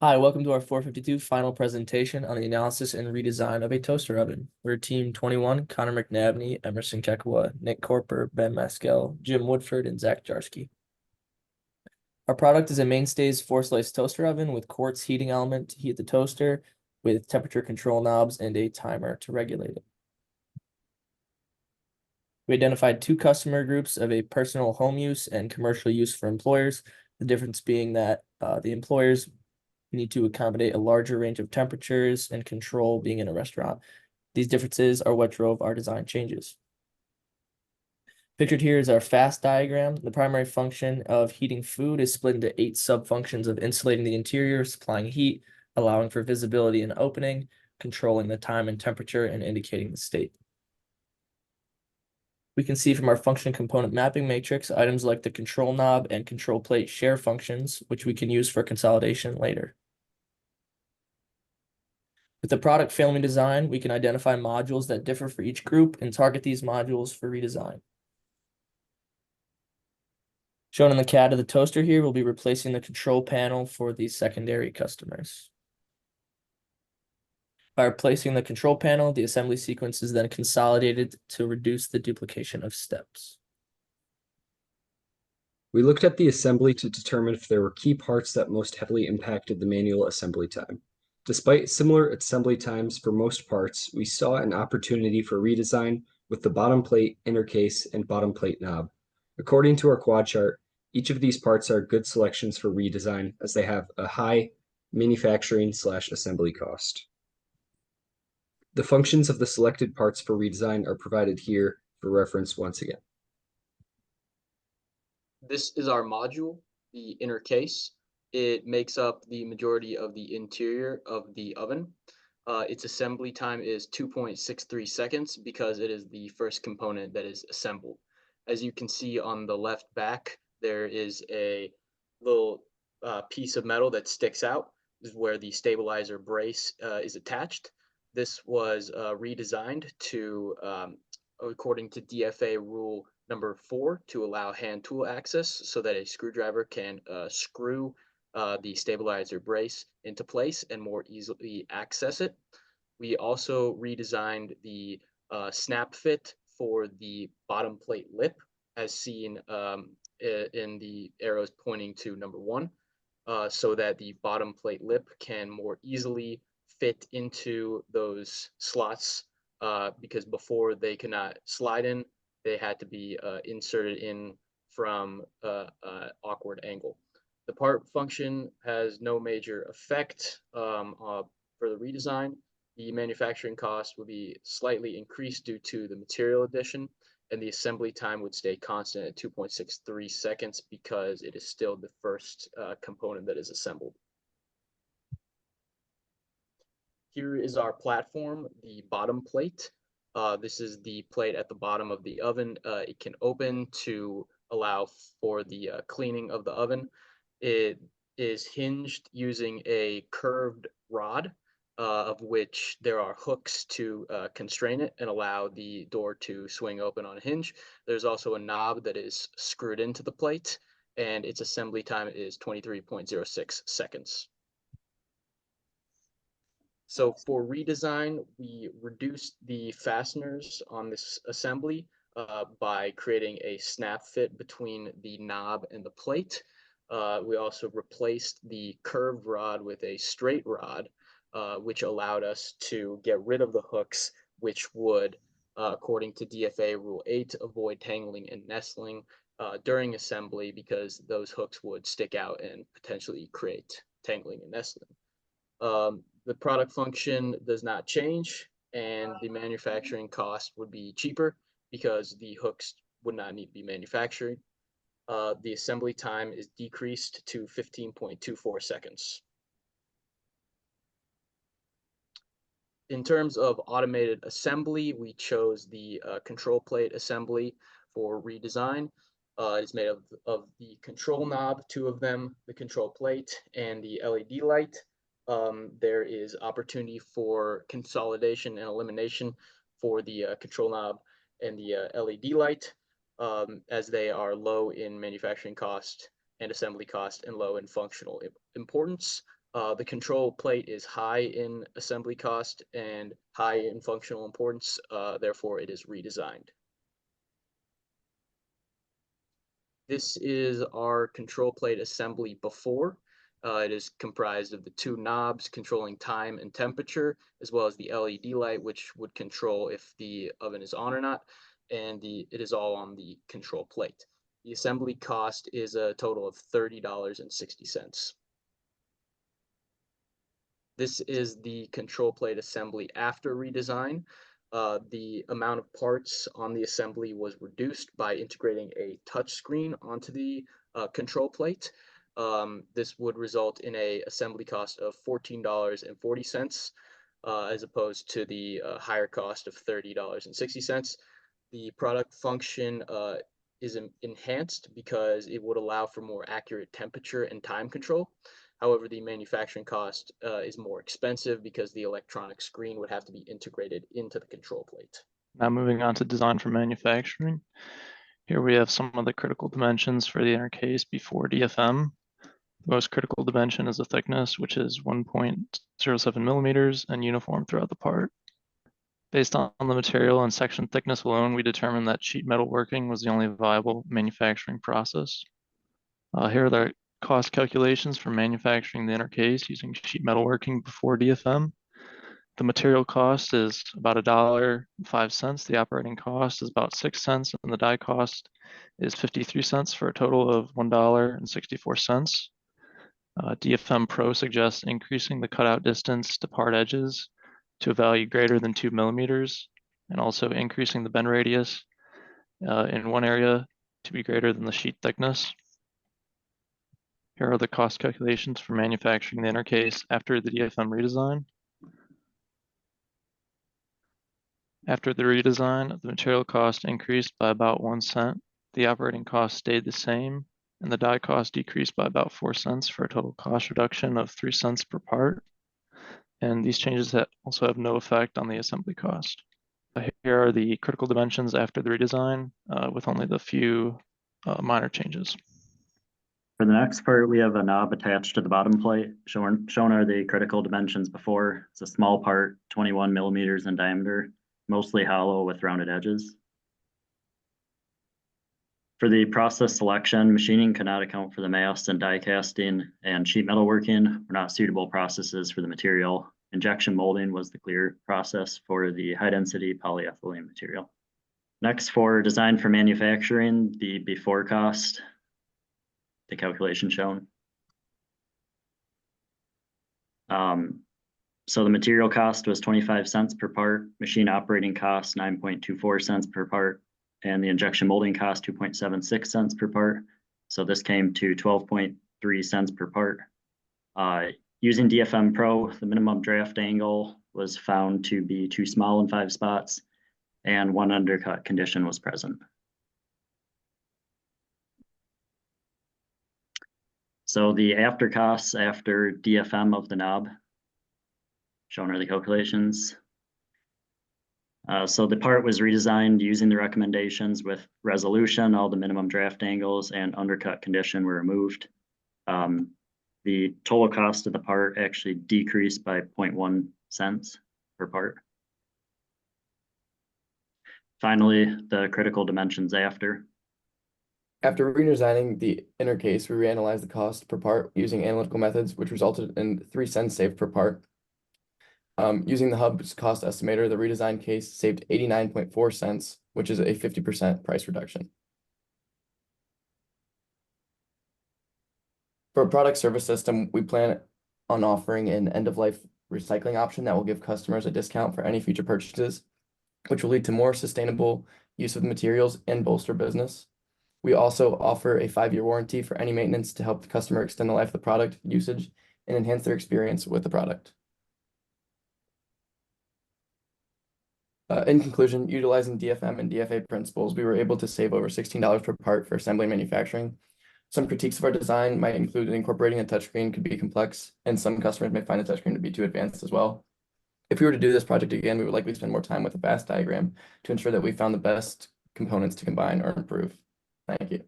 Hi, welcome to our 452 final presentation on the analysis and redesign of a toaster oven. We're Team 21, Connor McNabney, Emerson Kekwa, Nick Corper, Ben Maskell, Jim Woodford, and Zach Jarsky. Our product is a Mainstays 4-slice toaster oven with quartz heating element to heat the toaster, with temperature control knobs and a timer to regulate it. We identified two customer groups of a personal home use and commercial use for employers, the difference being that the employers need to accommodate a larger range of temperatures and control being in a restaurant. These differences are what drove our design changes. Pictured here is our FAST diagram. The primary function of heating food is split into 8 sub-functions of insulating the interior, supplying heat, allowing for visibility and opening, controlling the time and temperature, and indicating the state. We can see from our function component mapping matrix items like the control knob and control plate share functions, which we can use for consolidation later. With the product family design, we can identify modules that differ for each group and target these modules for redesign. Shown in the CAD of the toaster here, we'll be replacing the control panel for these secondary customers. By replacing the control panel, the assembly sequence is then consolidated to reduce the duplication of steps. We looked at the assembly to determine if there were key parts that most heavily impacted the manual assembly time. Despite similar assembly times for most parts, we saw an opportunity for redesign with the bottom plate, inner case, and bottom plate knob. According to our quad chart, each of these parts are good selections for redesign as they have a high manufacturing/assembly cost. The functions of the selected parts for redesign are provided here for reference once again. This is our module, the inner case. It makes up the majority of the interior of the oven. Its assembly time is 2.63 seconds because it is the first component that is assembled. As you can see on the left back, there is a little piece of metal that sticks out. This is where the stabilizer brace is attached. This was redesigned to, according to DFA rule number 4, to allow hand tool access so that a screwdriver can screw the stabilizer brace into place and more easily access it. We also redesigned the snap fit for the bottom plate lip, as seen in the arrows pointing to number 1, so that the bottom plate lip can more easily fit into those slots, because before they could not slide in, they had to be inserted in from an awkward angle. The part function has no major effect for the redesign. The manufacturing cost would be slightly increased due to the material addition, and the assembly time would stay constant at 2.63 seconds because it is still the first component that is assembled. Here is our platform, the bottom plate. This is the plate at the bottom of the oven. It can open to allow for the cleaning of the oven. It is hinged using a curved rod, of which there are hooks to constrain it and allow the door to swing open on a hinge. There's also a knob that is screwed into the plate, and its assembly time is 23.06 seconds. So for redesign, we reduced the fasteners on this assembly by creating a snap fit between the knob and the plate. We also replaced the curved rod with a straight rod, which allowed us to get rid of the hooks, which would, according to DFA Rule 8, avoid tangling and nestling during assembly because those hooks would stick out and potentially create tangling and nestling. The product function does not change, and the manufacturing cost would be cheaper because the hooks would not need to be manufactured. The assembly time is decreased to 15.24 seconds. In terms of automated assembly, we chose the control plate assembly for redesign. It's made of the control knob, 2 of them, the control plate, and the LED light. There is opportunity for consolidation and elimination for the control knob and the LED light, as they are low in manufacturing cost and assembly cost and low in functional importance. The control plate is high in assembly cost and high in functional importance, therefore it is redesigned. This is our control plate assembly before. It is comprised of the two knobs controlling time and temperature, as well as the LED light, which would control if the oven is on or not, and it is all on the control plate. The assembly cost is a total of $30.60. This is the control plate assembly after redesign. The amount of parts on the assembly was reduced by integrating a touchscreen onto the control plate. This would result in a assembly cost of $14.40 as opposed to the higher cost of $30.60. The product function is enhanced because it would allow for more accurate temperature and time control. However, the manufacturing cost is more expensive because the electronic screen would have to be integrated into the control plate. Now moving on to design for manufacturing. Here we have some of the critical dimensions for the inner case before DfM. The most critical dimension is the thickness, which is 1.07 millimeters and uniform throughout the part. Based on the material and section thickness alone, we determined that sheet metal working was the only viable manufacturing process. Here are the cost calculations for manufacturing the inner case using sheet metal working before DfM. The material cost is about $1.05. The operating cost is about 6 cents, and the die cost is 53 cents for a total of $1.64. DfM Pro suggests increasing the cutout distance to part edges to a value greater than 2 millimeters, and also increasing the bend radius in one area to be greater than the sheet thickness. Here are the cost calculations for manufacturing the inner case after the DfM redesign. After the redesign, the material cost increased by about 1 cent. The operating cost stayed the same, and the die cost decreased by about 4 cents for a total cost reduction of 3 cents per part. And these changes also have no effect on the assembly cost. Here are the critical dimensions after the redesign with only the few minor changes. For the next part, we have a knob attached to the bottom plate. Shown are the critical dimensions before. It's a small part, 21 millimeters in diameter, mostly hollow with rounded edges. For the process selection, machining could not account for the mass, and die casting and sheet metal working were not suitable processes for the material. Injection molding was the clear process for the high density polyethylene material. Next, for design for manufacturing, the before cost, the calculation shown. So the material cost was 25 cents per part, machine operating cost 9.24 cents per part, and the injection molding cost 2.76 cents per part. So this came to 12.3 cents per part. Using DfM Pro, the minimum draft angle was found to be too small in 5 spots, and one undercut condition was present. So the after costs after DfM of the knob, shown are the calculations. So the part was redesigned using the recommendations with resolution. All the minimum draft angles and undercut condition were removed. The total cost of the part actually decreased by 0.1 cents per part. Finally, the critical dimensions after. After redesigning the inner case, we reanalyzed the cost per part using analytical methods, which resulted in 3 cents saved per part. Using the hub's cost estimator, the redesigned case saved 89.4 cents, which is a 50% price reduction. For a product service system, we plan on offering an end-of-life recycling option that will give customers a discount for any future purchases, which will lead to more sustainable use of the materials and bolster business. We also offer a 5-year warranty for any maintenance to help the customer extend the life of the product usage and enhance their experience with the product. In conclusion, utilizing DfM and DFA principles, we were able to save over $16 per part for assembly and manufacturing. Some critiques of our design might include that incorporating a touchscreen could be complex, and some customers may find the touchscreen to be too advanced as well. If we were to do this project again, we would likely spend more time with a fast diagram to ensure that we found the best components to combine or improve. Thank you.